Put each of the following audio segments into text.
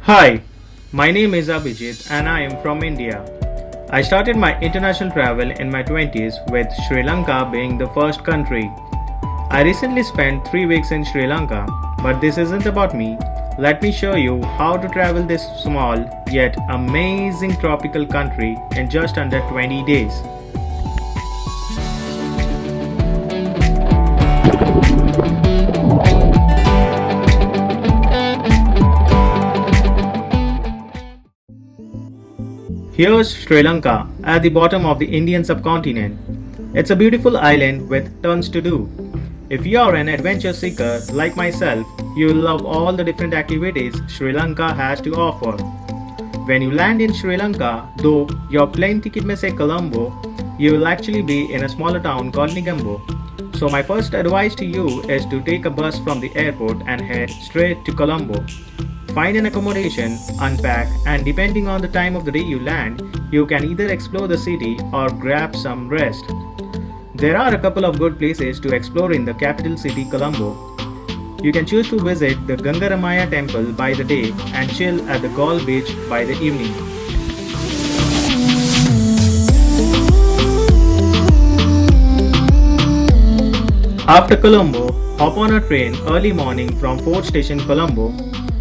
Hi, my name is Abhijit and I am from India. I started my international travel in my 20s with Sri Lanka being the first country. I recently spent 3 weeks in Sri Lanka, but this isn't about me. Let me show you how to travel this small yet amazing tropical country in just under 20 days. Here's Sri Lanka at the bottom of the Indian subcontinent. It's a beautiful island with tons to do. If you are an adventure seeker like myself, you will love all the different activities Sri Lanka has to offer. When you land in Sri Lanka, though your plane ticket may say Colombo, you will actually be in a smaller town called Negombo. So my first advice to you is to take a bus from the airport and head straight to Colombo. Find an accommodation, unpack, and depending on the time of the day you land, you can either explore the city or grab some rest. There are a couple of good places to explore in the capital city Colombo. You can choose to visit the Gangaramaya temple by the day and chill at the Gaul beach by the evening. After Colombo, hop on a train early morning from Fort Station Colombo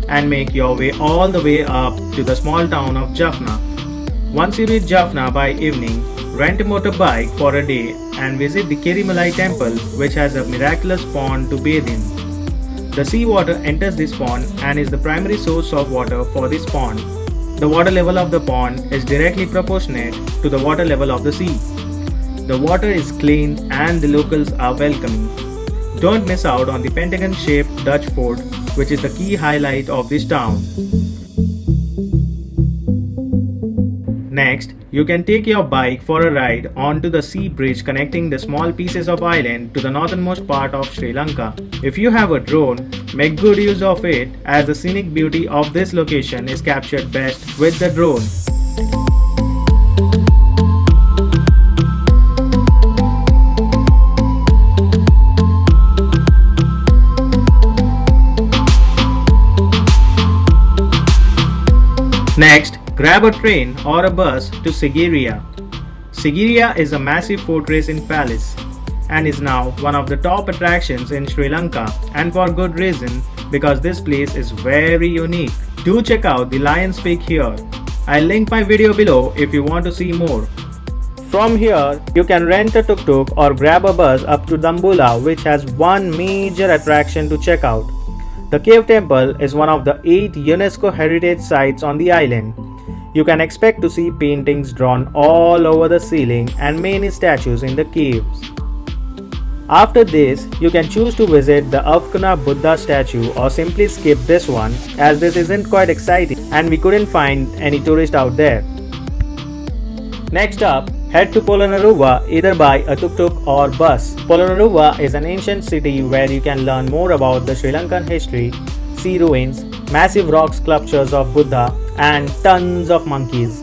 and make your way all the way up to the small town of Jaffna. Once you reach Jaffna by evening, rent a motorbike for a day and visit the Kirimalai temple, which has a miraculous pond to bathe in. The seawater enters this pond and is the primary source of water for this pond. The water level of the pond is directly proportionate to the water level of the sea. The water is clean and the locals are welcoming. Don't miss out on the pentagon-shaped Dutch fort, which is the key highlight of this town. Next, you can take your bike for a ride onto the sea bridge connecting the small pieces of island to the northernmost part of Sri Lanka. If you have a drone, make good use of it as the scenic beauty of this location is captured best with the drone. Next, grab a train or a bus to Sigiriya. Sigiriya is a massive fortress in palace and is now one of the top attractions in Sri Lanka, and for good reason, because this place is very unique. Do check out the Lion's Peak here. I'll link my video below if you want to see more. From here, you can rent a tuk-tuk or grab a bus up to Dambulla, which has one major attraction to check out. The cave temple is one of the 8 UNESCO heritage sites on the island. You can expect to see paintings drawn all over the ceiling and many statues in the caves. After this, you can choose to visit the Avkuna Buddha statue or simply skip this one, as this isn't quite exciting and we couldn't find any tourist out there. Next up, head to Polonnaruwa either by a tuk-tuk or bus. Polonnaruwa is an ancient city where you can learn more about the Sri Lankan history, see ruins, massive rock sculptures of Buddha, and tons of monkeys.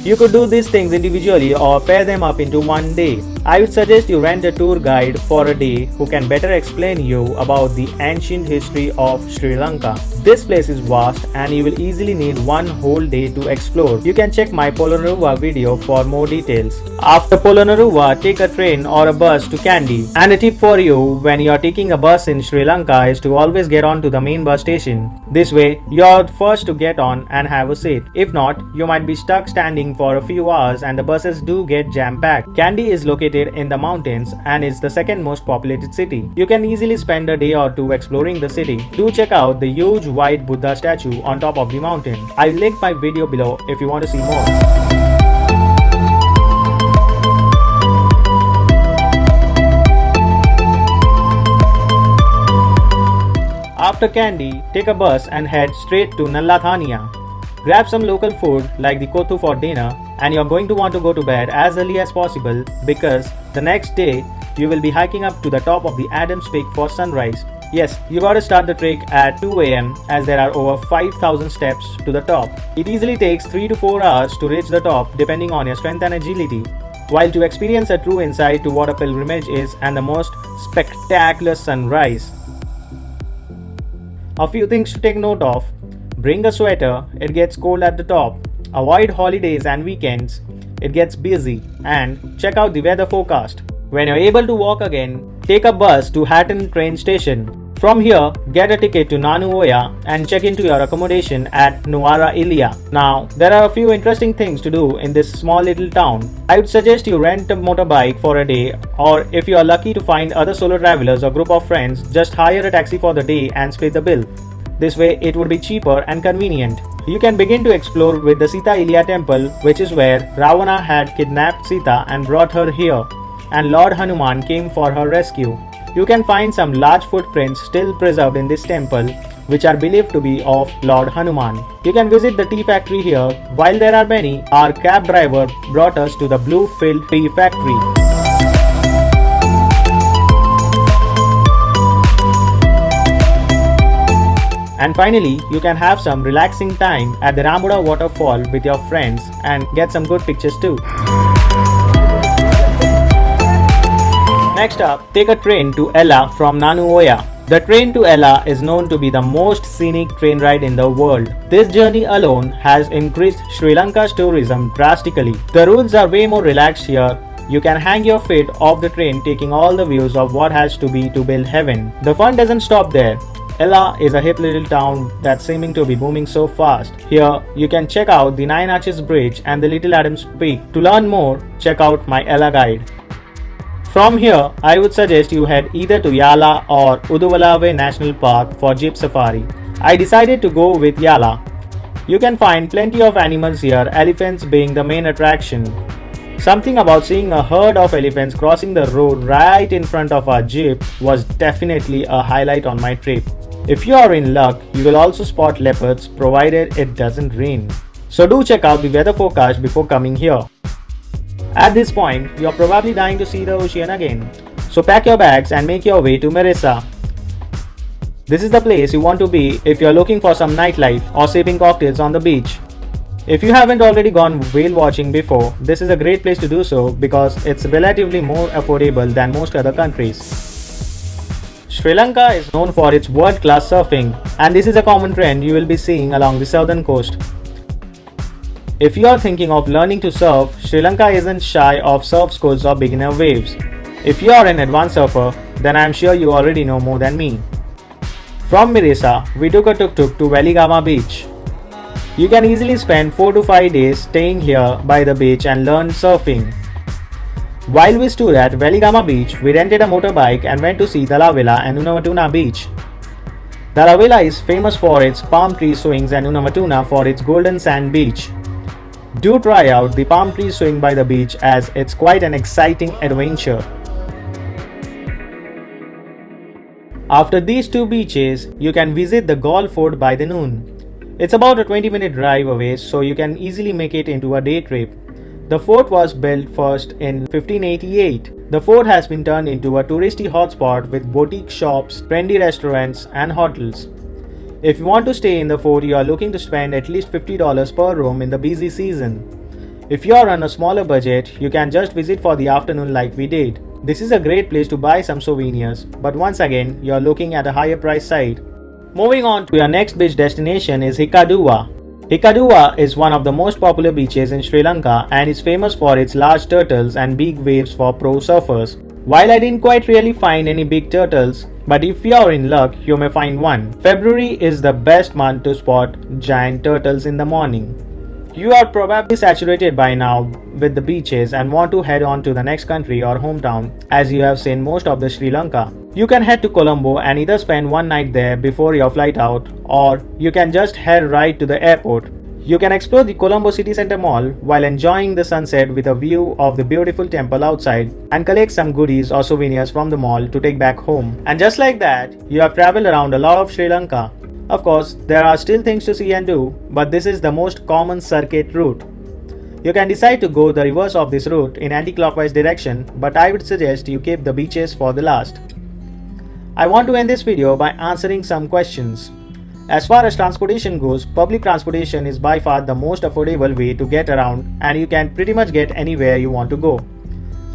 You could do these things individually or pair them up into one day. I would suggest you rent a tour guide for a day who can better explain you about the ancient history of Sri Lanka. This place is vast and you will easily need one whole day to explore. You can check my Polonnaruwa video for more details. After Polonnaruwa, take a train or a bus to Kandy. And a tip for you when you are taking a bus in Sri Lanka is to always get on to the main bus station. This way, you are first to get on and have a seat. If not, you might be stuck standing for a few hours and the buses do get jam-packed. Kandy is located in the mountains and is the second most populated city. You can easily spend a day or two exploring the city. Do check out the huge white Buddha statue on top of the mountain. I'll link my video below if you want to see more. After Kandy, take a bus and head straight to Nallathania. Grab some local food like the kothu for dinner, and you're going to want to go to bed as early as possible because the next day you will be hiking up to the top of the Adams Peak for sunrise. Yes, you gotta start the trek at 2 am as there are over 5,000 steps to the top. It easily takes 3 to 4 hours to reach the top depending on your strength and agility. While to experience a true insight to what a pilgrimage is and the most spectacular sunrise. A few things to take note of. Bring a sweater, it gets cold at the top. Avoid holidays and weekends, it gets busy. And check out the weather forecast. When you're able to walk again, take a bus to Hatton train station. From here, get a ticket to Nanuoya and check into your accommodation at Nuwara Ilia. Now, there are a few interesting things to do in this small little town. I would suggest you rent a motorbike for a day, or if you are lucky to find other solo travelers or group of friends, just hire a taxi for the day and split the bill. This way, it would be cheaper and convenient. You can begin to explore with the Sita Ilia temple, which is where Ravana had kidnapped Sita and brought her here, and Lord Hanuman came for her rescue. You can find some large footprints still preserved in this temple, which are believed to be of Lord Hanuman. You can visit the tea factory here. While there are many, our cab driver brought us to the Blue Field Tea Factory. And finally, you can have some relaxing time at the Rambuda waterfall with your friends and get some good pictures too. Next up, take a train to Ella from Nanuoya. The train to Ella is known to be the most scenic train ride in the world. This journey alone has increased Sri Lanka's tourism drastically. The rules are way more relaxed here. You can hang your feet off the train taking all the views of what has to be to build heaven. The fun doesn't stop there. Ella is a hip little town that's seeming to be booming so fast. Here, you can check out the Nine Arches Bridge and the Little Adams Peak. To learn more, check out my Ella guide. From here, I would suggest you head either to Yala or Uduvalave National Park for Jeep Safari. I decided to go with Yala. You can find plenty of animals here, elephants being the main attraction. Something about seeing a herd of elephants crossing the road right in front of our Jeep was definitely a highlight on my trip. If you are in luck, you will also spot leopards provided it doesn't rain. So do check out the weather forecast before coming here. At this point, you're probably dying to see the ocean again. So pack your bags and make your way to Marissa. This is the place you want to be if you're looking for some nightlife or sipping cocktails on the beach. If you haven't already gone whale watching before, this is a great place to do so because it's relatively more affordable than most other countries. Sri Lanka is known for its world-class surfing, and this is a common trend you will be seeing along the southern coast. If you are thinking of learning to surf, Sri Lanka isn't shy of surf schools or beginner waves. If you are an advanced surfer, then I am sure you already know more than me. From Miresa, we took a tuk-tuk to Veligama Beach. You can easily spend 4 to 5 days staying here by the beach and learn surfing. While we stood at Veligama Beach, we rented a motorbike and went to see Dalavilla and Unavatuna Beach. Dalavilla is famous for its palm tree swings and Unavatuna for its golden sand beach. Do try out the palm tree swing by the beach as it's quite an exciting adventure. After these two beaches, you can visit the Galle Fort by the noon. It's about a 20-minute drive away, so you can easily make it into a day trip. The fort was built first in 1588. The fort has been turned into a touristy hotspot with boutique shops, trendy restaurants, and hotels. If you want to stay in the fort, you are looking to spend at least $50 per room in the busy season. If you are on a smaller budget, you can just visit for the afternoon like we did. This is a great place to buy some souvenirs, but once again, you are looking at a higher price side. Moving on to your next beach destination is Hikkaduwa. Hikkaduwa is one of the most popular beaches in Sri Lanka and is famous for its large turtles and big waves for pro surfers. While I didn't quite really find any big turtles, but if you are in luck, you may find one. February is the best month to spot giant turtles in the morning. You are probably saturated by now with the beaches and want to head on to the next country or hometown as you have seen most of the Sri Lanka. You can head to Colombo and either spend one night there before your flight out, or you can just head right to the airport. You can explore the Colombo City Center Mall while enjoying the sunset with a view of the beautiful temple outside and collect some goodies or souvenirs from the mall to take back home. And just like that, you have traveled around a lot of Sri Lanka. Of course, there are still things to see and do, but this is the most common circuit route. You can decide to go the reverse of this route in anti-clockwise direction, but I would suggest you keep the beaches for the last. I want to end this video by answering some questions. As far as transportation goes, public transportation is by far the most affordable way to get around and you can pretty much get anywhere you want to go.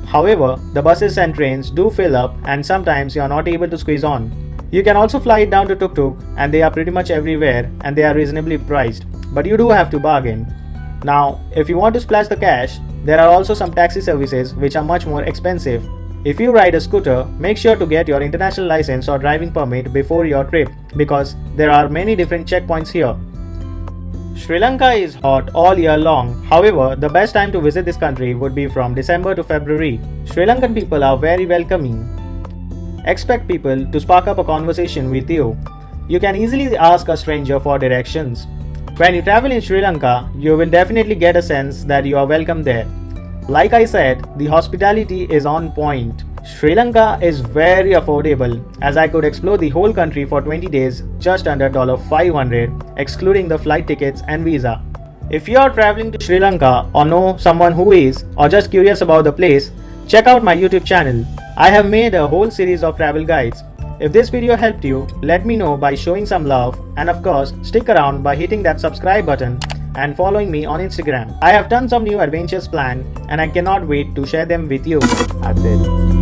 However, the buses and trains do fill up and sometimes you are not able to squeeze on. You can also fly it down to Tuk Tuk, and they are pretty much everywhere and they are reasonably priced, but you do have to bargain. Now, if you want to splash the cash, there are also some taxi services which are much more expensive. If you ride a scooter, make sure to get your international license or driving permit before your trip because there are many different checkpoints here. Sri Lanka is hot all year long. However, the best time to visit this country would be from December to February. Sri Lankan people are very welcoming. Expect people to spark up a conversation with you. You can easily ask a stranger for directions. When you travel in Sri Lanka, you will definitely get a sense that you are welcome there. Like I said, the hospitality is on point. Sri Lanka is very affordable as I could explore the whole country for 20 days just under $500 excluding the flight tickets and visa. If you are traveling to Sri Lanka or know someone who is or just curious about the place, check out my YouTube channel. I have made a whole series of travel guides. If this video helped you, let me know by showing some love and of course stick around by hitting that subscribe button and following me on Instagram. I have tons of new adventures planned and I cannot wait to share them with you. That's it.